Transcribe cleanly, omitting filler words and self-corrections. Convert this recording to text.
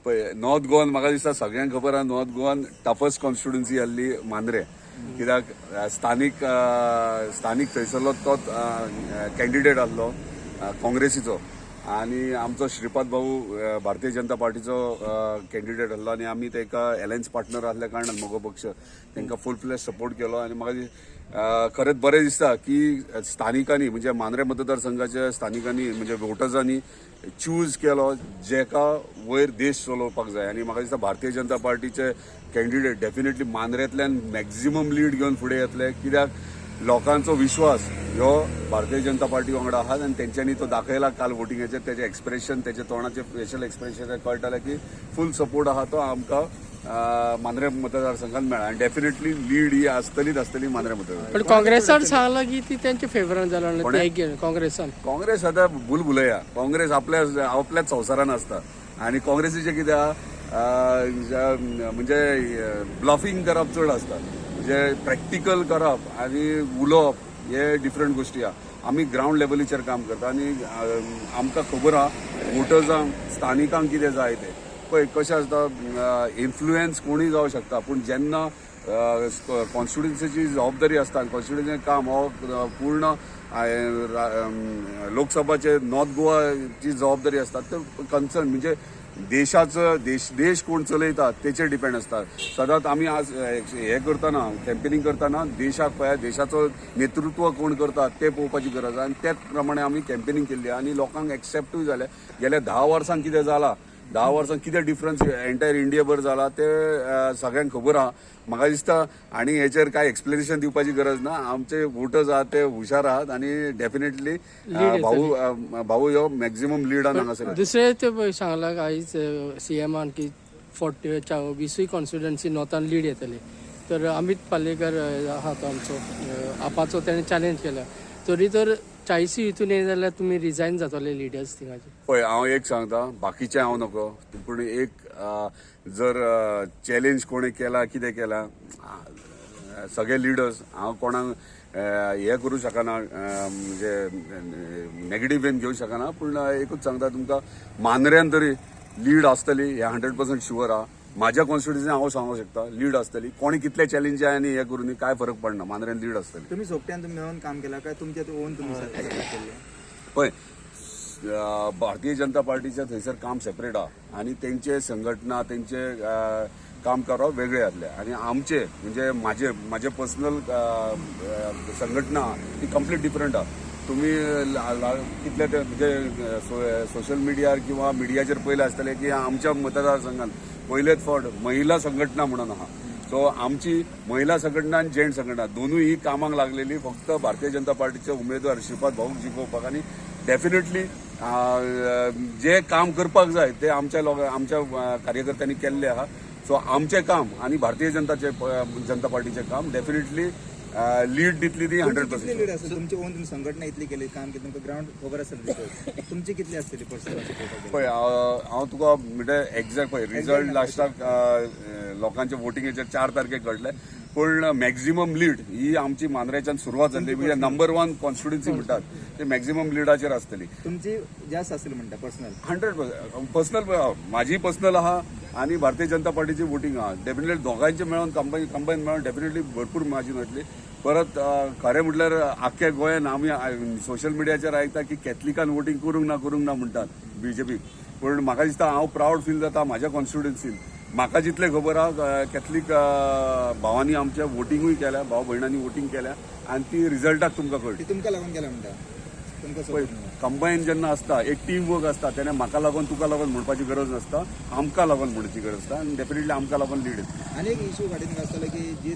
पळय नॉर्थ गोवान म्हाका दिसता सगळ्यांक खबर आहा नॉर्थ गोवान टफस्ट कॉन्स्टिट्युएन्सी आहली मांद्रे कित्याक स्थानीक थंयसरलो तोच कॅन्डिडेट आसलो काँग्रेसीचो आनी आमचो श्रीपाद भाऊ भारतीय जनता पार्टीचो कॅन्डिडेट आसलो आनी आमी ताका अलायन्स पार्टनर आसल्या कारणान म्हजो पक्ष तांकां फूल फ्लॅश सपोर्ट केलो आनी म्हाका खरेंच बरें दिसता की स्थानिकांनी म्हणजे मांद्रे मतदारसंघाच्या स्थानिकांनी म्हणजे वोटर्सांनी चूज केलो जेका वयर देश चलोवपाक जाय आनी म्हाका दिसता भारतीय जनता पार्टीचे कॅन्डिडेट डेफिनेटली मांद्रेंतल्यान मॅक्झिमम लीड घेवन फुडें येतले कित्याक लोकांचो विश्वास ह्यो भारतीय जनता पार्टी वांगडा आहात आनी तेंच्यांनी तो दाखयला काल वोटिंगाचेर तेजे एक्सप्रेशन तेजे तोंडाचे फेशियल एक्सप्रेशन कळटालें की फूल सपोर्ट आहा तो आमकां मांद्रे मतदारसंघात मेळ्ळा आनी डेफिनेटली लीड ही आसतली मांद्रे मतदारसंघात. पण काँग्रेसान सांगला की ती त्यांच्या फेवरान जालो काँग्रेसान. काँग्रेस आतां भुलभुलया काँग्रेस आपल्याच संवसारान आसता आनी काँग्रेसीचे कितें म्हणजे ब्लफिंग करप चड आसता म्हणजे प्रॅक्टिकल करप आनी उलोवप हे डिफरंट गोश्टी आहा. आमी ग्राउंड लेवलीचेर काम करता आनी आमकां खबर आहा वोटर्सांक स्थानिकांक कितें जाय तें पळय कशें आसता इन्फ्लुएन्स कोणूय जावं शकता पूण जेन्ना कॉन्स्टिट्युएन्सीची जबाबदारी आसता कॉन्स्टिट्युएन्सीचें काम हो पूर्ण लोकसभाचे नॉर्थ गोवाची जबाबदारी आसता ते कन्सर्न म्हणजे देशाचं देश कोण चलयता तेचेर डिपेंड आसता. सदांच आमी आज हे करतना कॅम्पेनिंग करतना देशाक पळय देशाचो नेतृत्व कोण करता ते पळोवपाची गरज आहा आनी त्याच प्रमाणे आमी कॅम्पेनिंग केल्ली आनी लोकांक एक्सेप्टूय जालें. गेल्या 10 वर्सांक कितें जालां 10 वर्सांक कितें डिफरन्स एंटायर इंडियाभर जाला ते सगळ्यांक खबर आहा. म्हाका दिसता आनी हेचेर कांय एक्सप्लेनेशन दिवपाची गरज ना. आमचे वोटर्स आहात ते हुशार आहात आनी डेफिनेटली भाऊ ह्यो मॅक्झिमम लीडान हांगासर. दुसरे ते सांगला आयज सीएमान की 20 कॉन्स्टिट्युएन्सी नॉर्थान लीड येतली तर अमित पालेकर आहा तो आमचो आपाचो ताणें चॅलेंज केला तरी तर 40 हितून येय जाल्यार तुमी रिजायन जातले लिडर्स थिंगाचे. पळय हांव एक सांगता बाकीचे हांव नको पूण एक जर चॅलेंज कोणें केला कितें केला सगळे लिडर्स हांव कोणाक हे करूं शकना म्हणजे नेगेटीव वेन घेवंक शकना पूण एकूच सांगता तुमकां मांद्र्यान तरी लीड आसतली हे 100% शुअर आहा. म्हाज्या कॉन्स्टिट्युएन्सीन हांव सांगूंक शकता लीड आसतली कोणी कितले चॅलेंज जाय आनी हे करून काय फरक पडना मांद्र्यान लीड आसतली. तुम्ही सोबत्यान मेळून काम केला काय तुमचे ओन तुम्ही पळय भारतीय जनता पार्टीचे थंयसर काम सेपरेट आहा आनी तेंचे संघटना तेंचे काम करप वेगळे आसले आनी आमचे म्हणजे म्हाजे पर्सनल संघटना ती कंप्लीट डिफरंट आहा. तुम्ही कितले ते म्हणजे सोशल मिडियार किंवा मिडियाचेर पयले आसतले की आमच्या मतदारसंघात पयलेच फावट महिला संघटना म्हणून आहा. सो आमची महिला संघटना आनी जेंट्स संघटना दोनूय ही कामाक लागलेली फक्त भारतीय जनता पार्टीचे उमेदवार श्रीपाद भाऊक जिखोवपाक आनी डेफिनेटली जे काम करपाक जाय ते आमच्या कार्यकर्त्यांनी केल्ले आहा. सो आमचें काम आनी भारतीय जनता पार्टीचें काम डेफिनेटली लीड दितली ती 100%. लीड असेल तुमची ओन तुम्ही संघटना इतली केली काम केलं तुमचं ग्राउंड खबर असेल तुमची कितली असतली पर्सनल. पळय हांव तुका म्हणजे एक्झॅक्ट पळय रिजल्ट लास्टाक लोकांचे वोटिंगेचेर 4 तारखेक कळटले पूण मॅक्झिमम लीड ही आमची मांद्र्याच्यान सुरवात जाल्ली म्हणजे नंबर 1 कॉन्स्टिट्युएन्सी म्हणटात ते मॅक्झिमम लीडाचेर आसतली. तुमची जास्त असेल म्हणटा पर्सनल 100% पर्सनल म्हाजी पर्सनल आहा आनी भारतीय जनता पार्टीची वोटिंग आहा. डेफिनेटली दोगांयचे मेळून कंबायन मेळून डेफिनेटली भरपूर मार्जीन वतली. परत खरें म्हटल्यार आख्ख्या गोंयान आमी सोशल मिडियाचेर आयकता की कॅथलिकान वोटिंग करूंक ना म्हणटात बीजेपीक पूण म्हाका दिसता हांव प्राऊड फील जाता म्हाज्या कॉन्स्टिट्युएन्सीन म्हाका जितलें खबर आहा कॅथलीक भावांनी आमच्या वोटिंगूय केल्या भाव भयणांनी वोटिंग केल्या आनी ती रिजल्टाक तुमकां कळटा. तुमकां लागून केला म्हणटा तुमकां कंबायन जेन्ना आसता एक टीम वर्क आसता तेन्ना म्हाका लागून तुका लागून म्हणपाची गरज नासता आमकां लागून म्हणची गरज आसता आनी डेफिनेटली आमकां लागून लीड येता. आनी एक इश्यू फाटीं आसतलो की जी